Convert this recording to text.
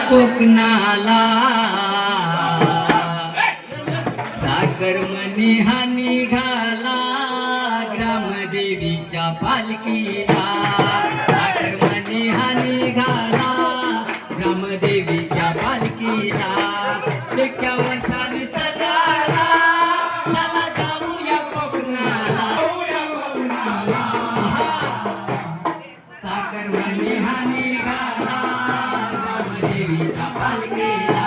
कोकणाला साखरमणी हा निघाला ग्रामदेवीच्या पालखीला साखरमणी हा निघाला ग्रामदेवीच्या पालखीला 51 साली सजला चला जाऊया कोकणाला साखरमणी हा निघाला ग्रामदेवीच्या पालखीला